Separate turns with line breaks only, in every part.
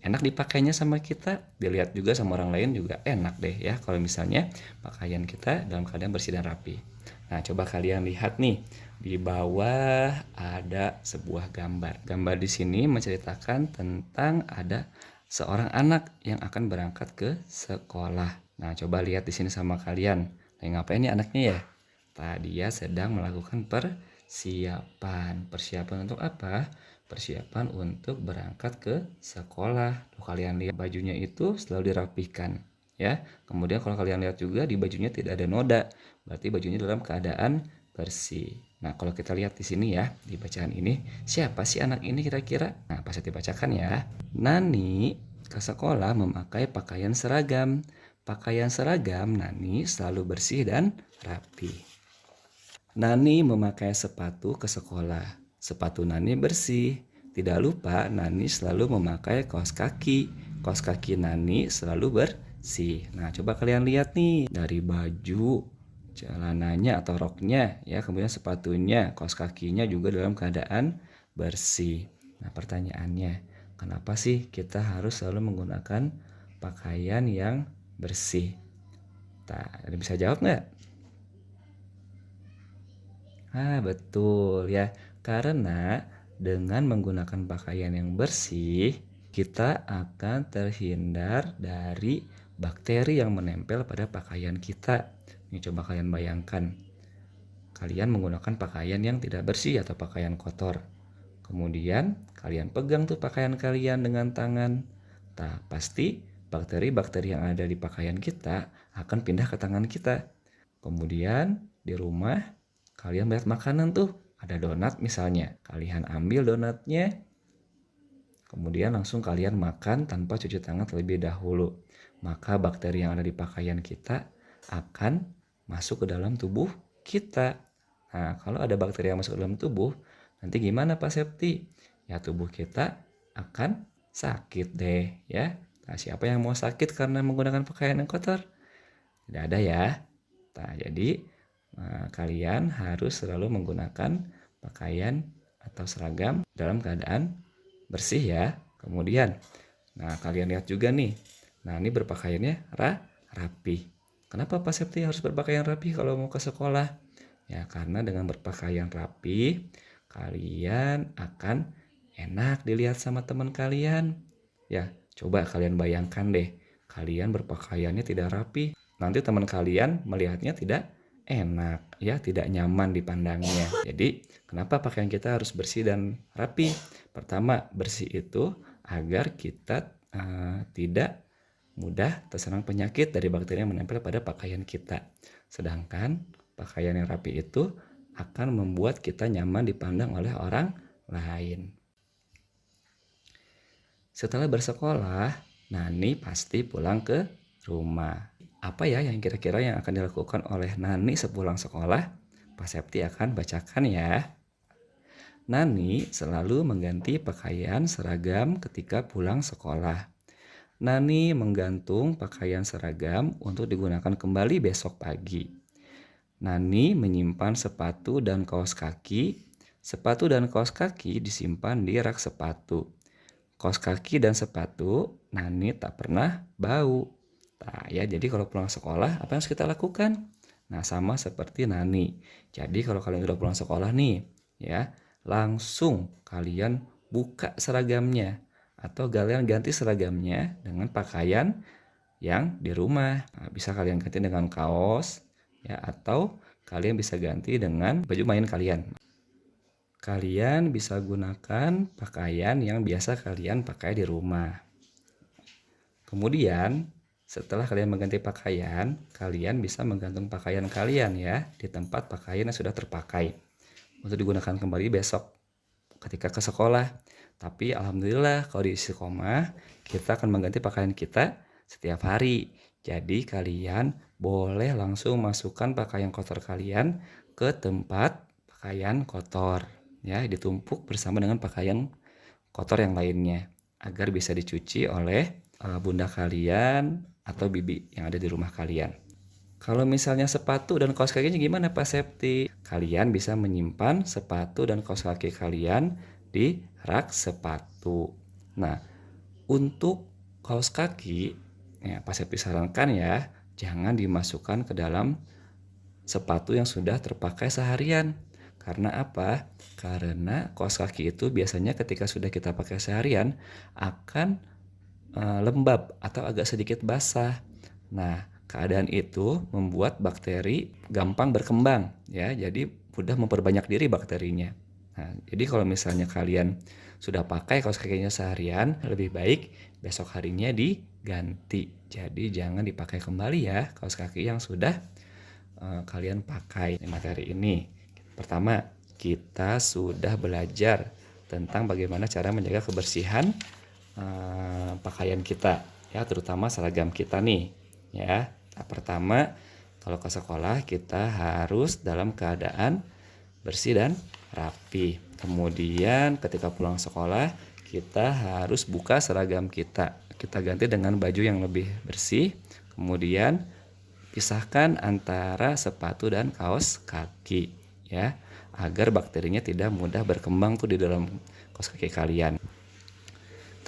enak dipakainya sama kita, dilihat juga sama orang lain juga enak deh ya kalau misalnya pakaian kita dalam keadaan bersih dan rapi. Nah, coba kalian lihat nih, di bawah ada sebuah gambar. Gambar di sini menceritakan tentang ada seorang anak yang akan berangkat ke sekolah. Nah, coba lihat di sini sama kalian. Lagi ngapain nih anaknya ya? Dia sedang melakukan persiapan. Persiapan untuk apa? Persiapan untuk berangkat ke sekolah. Tuh, kalian lihat bajunya itu selalu dirapikan ya. Kemudian kalau kalian lihat juga di bajunya tidak ada noda. Berarti bajunya dalam keadaan bersih. Nah, kalau kita lihat di sini ya, di bacaan ini, siapa sih anak ini kira-kira? Nah, pas dibacakan ya. Nani ke sekolah memakai pakaian seragam. Pakaian seragam Nani selalu bersih dan rapi. Nani memakai sepatu ke sekolah. Sepatu Nani bersih. Tidak lupa Nani selalu memakai kaos kaki. Kaos kaki Nani selalu bersih. Nah, coba kalian lihat nih dari baju, celananya atau roknya ya, kemudian sepatunya, kaos kakinya juga dalam keadaan bersih. Nah, pertanyaannya, kenapa sih kita harus selalu menggunakan pakaian yang bersih? Ada bisa jawab nggak? Betul ya. Karena dengan menggunakan pakaian yang bersih, kita akan terhindar dari bakteri yang menempel pada pakaian kita. Ini coba kalian bayangkan. Kalian menggunakan pakaian yang tidak bersih atau pakaian kotor. Kemudian kalian pegang tuh pakaian kalian dengan tangan. Pasti bakteri-bakteri yang ada di pakaian kita akan pindah ke tangan kita. Kemudian di rumah kalian melihat makanan tuh, ada donat misalnya. Kalian ambil donatnya, kemudian langsung kalian makan tanpa cuci tangan terlebih dahulu. Maka bakteri yang ada di pakaian kita akan masuk ke dalam tubuh kita. Nah, kalau ada bakteri yang masuk ke dalam tubuh, nanti gimana Pak Septi? Ya, tubuh kita akan sakit deh ya. Nah, siapa yang mau sakit karena menggunakan pakaian yang kotor? Tidak ada ya. Nah, jadi kalian harus selalu menggunakan pakaian atau seragam dalam keadaan bersih ya. Kemudian, nah kalian lihat juga nih. Nah, ini berpakaiannya rapi. Kenapa Pak Septi harus berpakaian rapi kalau mau ke sekolah? Ya, karena dengan berpakaian rapi, kalian akan enak dilihat sama teman kalian. Ya, coba kalian bayangkan deh, kalian berpakaiannya tidak rapi. Nanti teman kalian melihatnya tidak enak, ya, tidak nyaman dipandangnya. Jadi, kenapa pakaian kita harus bersih dan rapi? Pertama, bersih itu agar kita tidak mudah terserang penyakit dari bakteri yang menempel pada pakaian kita. Sedangkan pakaian yang rapi itu akan membuat kita nyaman dipandang oleh orang lain. Setelah bersekolah, Nani pasti pulang ke rumah. Apa ya yang kira-kira yang akan dilakukan oleh Nani sepulang sekolah? Pak Septi akan bacakan ya. Nani selalu mengganti pakaian seragam ketika pulang sekolah. Nani menggantung pakaian seragam untuk digunakan kembali besok pagi. Nani menyimpan sepatu dan kaos kaki. Sepatu dan kaos kaki disimpan di rak sepatu. Kaos kaki dan sepatu Nani tak pernah bau. Nah ya, jadi kalau pulang sekolah apa yang harus kita lakukan? Nah, sama seperti Nani. Jadi kalau kalian sudah pulang sekolah nih, ya, langsung kalian buka seragamnya atau kalian ganti seragamnya dengan pakaian yang di rumah. Nah, bisa kalian ganti dengan kaos ya, atau kalian bisa ganti dengan baju main kalian. Kalian bisa gunakan pakaian yang biasa kalian pakai di rumah. Kemudian, setelah kalian mengganti pakaian, kalian bisa menggantung pakaian kalian ya di tempat pakaian yang sudah terpakai untuk digunakan kembali besok ketika ke sekolah. Tapi alhamdulillah kalau di istiqomah kita akan mengganti pakaian kita setiap hari. Jadi kalian boleh langsung masukkan pakaian kotor kalian ke tempat pakaian kotor ya, ditumpuk bersama dengan pakaian kotor yang lainnya agar bisa dicuci oleh bunda kalian atau bibi yang ada di rumah kalian. Kalau misalnya sepatu dan kaos kakinya gimana Pak Septi? Kalian bisa menyimpan sepatu dan kaos kaki kalian di rak sepatu. Nah, Untuk kaos kaki, ya pasti disarankan ya, jangan dimasukkan ke dalam sepatu yang sudah terpakai seharian. Karena apa? Karena kaos kaki itu biasanya ketika sudah kita pakai seharian akan lembab atau agak sedikit basah. Nah, keadaan itu membuat bakteri gampang berkembang ya. Jadi mudah memperbanyak diri bakterinya. Nah, jadi kalau misalnya kalian sudah pakai kaos kakinya seharian, lebih baik besok harinya diganti. Jadi jangan dipakai kembali ya kaos kaki yang sudah kalian pakai di materi ini. Pertama, kita sudah belajar tentang bagaimana cara menjaga kebersihan pakaian kita ya, terutama seragam kita nih ya. Nah, pertama, kalau ke sekolah kita harus dalam keadaan bersih dan rapi. Kemudian ketika pulang sekolah kita harus buka seragam kita. Kita ganti dengan baju yang lebih bersih. Kemudian pisahkan antara sepatu dan kaos kaki ya, agar bakterinya tidak mudah berkembang tuh di dalam kaos kaki kalian.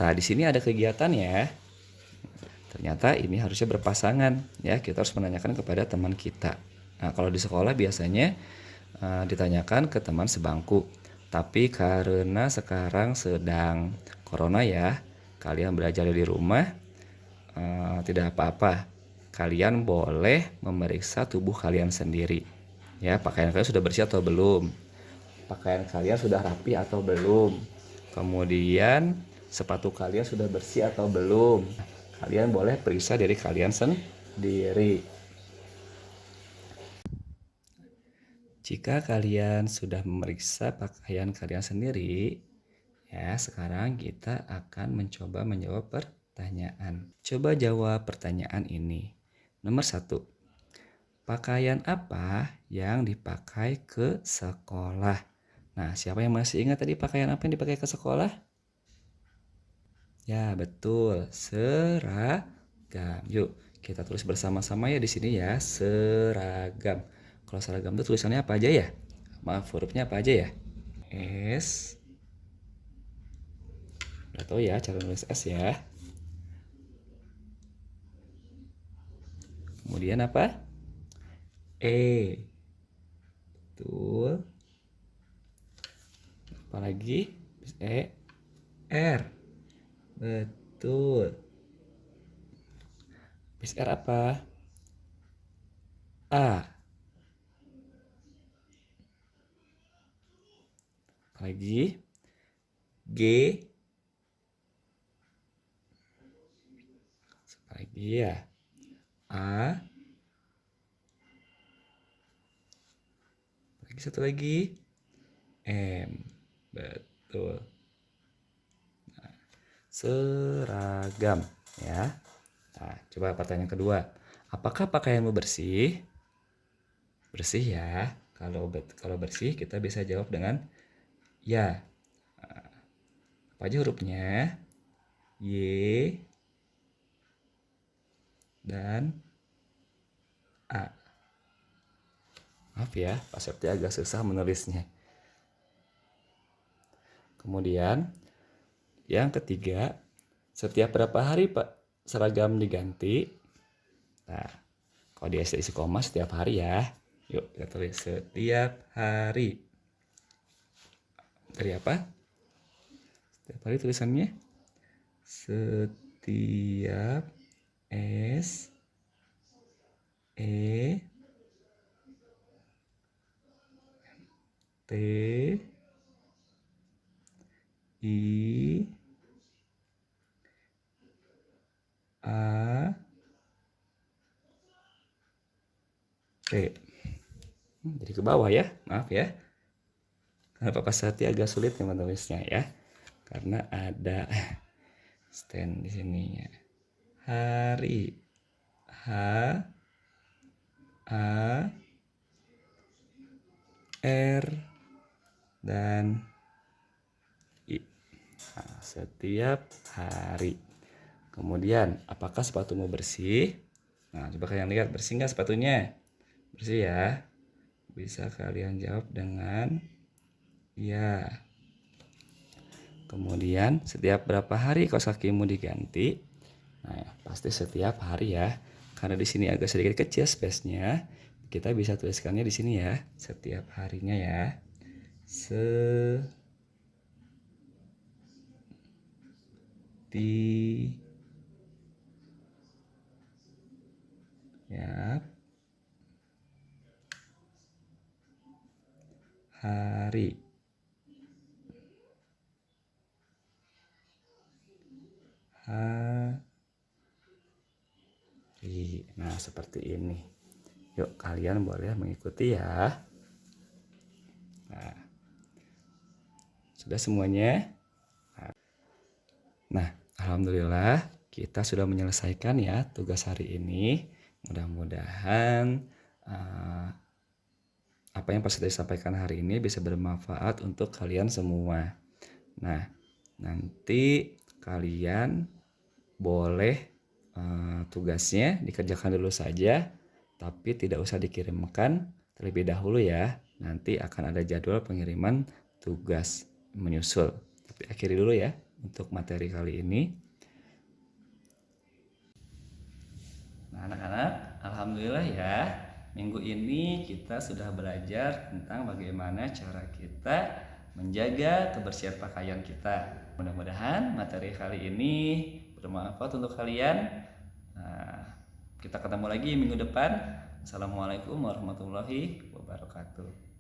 Nah, di sini ada kegiatan ya. Ternyata ini harusnya berpasangan ya. Kita harus menanyakan kepada teman kita. Nah, kalau di sekolah biasanya ditanyakan ke teman sebangku. Tapi karena sekarang sedang corona ya, kalian belajar di rumah, tidak apa-apa. Kalian boleh memeriksa tubuh kalian sendiri. Ya, pakaian kalian sudah bersih atau belum? Pakaian kalian sudah rapi atau belum? Kemudian sepatu kalian sudah bersih atau belum? Kalian boleh periksa diri kalian sendiri. Jika kalian sudah memeriksa pakaian kalian sendiri, ya sekarang kita akan mencoba menjawab pertanyaan. Coba jawab pertanyaan ini. Nomor 1. Pakaian apa yang dipakai ke sekolah? Nah, siapa yang masih ingat tadi pakaian apa yang dipakai ke sekolah? Ya, betul. Seragam. Yuk, kita tulis bersama-sama ya di sini ya. Seragam. Kalau seragam itu tulisannya apa aja ya? Maaf, hurufnya apa aja ya? S. Udah tahu ya cara nulis S ya. Kemudian apa? E. Betul. Apalagi? E. R. Betul. Bis R apa? A. Apalagi? G. Apalagi ya? A. Lagi satu lagi. M. Betul. Nah, seragam ya. Nah, coba pertanyaan kedua. Apakah pakaianmu bersih? Bersih ya. Kalau bersih kita bisa jawab dengan ya. Nah, apa aja hurufnya? Y dan A. Maaf ya, Pak Septi agak susah menulisnya. Kemudian yang ketiga, setiap berapa hari Pak seragam diganti? Nah, kalau di SD Istiqomah setiap hari ya. Yuk kita tulis setiap hari. Dari apa? Setiap hari tulisannya setiap S E T I A T. Jadi ke bawah ya, maaf ya. Karena Papa Sati agak sulit yang menulisnya ya, karena ada stand di sininya. Hari, H A R dan I. Nah, setiap hari. Kemudian, apakah sepatumu bersih? Nah, coba kalian lihat bersih nggak sepatunya? Bersih ya. Bisa kalian jawab dengan ya. Kemudian setiap berapa hari kaos kakimu diganti? Nah, pasti setiap hari ya. Karena di sini agak sedikit kecil space-nya, kita bisa tuliskannya di sini ya. Setiap harinya ya. Setiap hari. Nah, seperti ini. Yuk, kalian boleh mengikuti ya. Nah, sudah semuanya? Nah, alhamdulillah kita sudah menyelesaikan ya tugas hari ini. Mudah-mudahan apa yang Pak Siti sampaikan hari ini bisa bermanfaat untuk kalian semua. Nah, nanti kalian boleh tugasnya dikerjakan dulu saja, tapi tidak usah dikirimkan terlebih dahulu ya. Nanti akan ada jadwal pengiriman tugas menyusul. Tapi akhiri dulu ya untuk materi kali ini. Nah, anak-anak, alhamdulillah ya. Minggu ini kita sudah belajar tentang bagaimana cara kita menjaga kebersihan pakaian kita. Mudah-mudahan materi kali ini bermanfaat untuk kalian. Nah, kita ketemu lagi minggu depan. Assalamualaikum warahmatullahi wabarakatuh.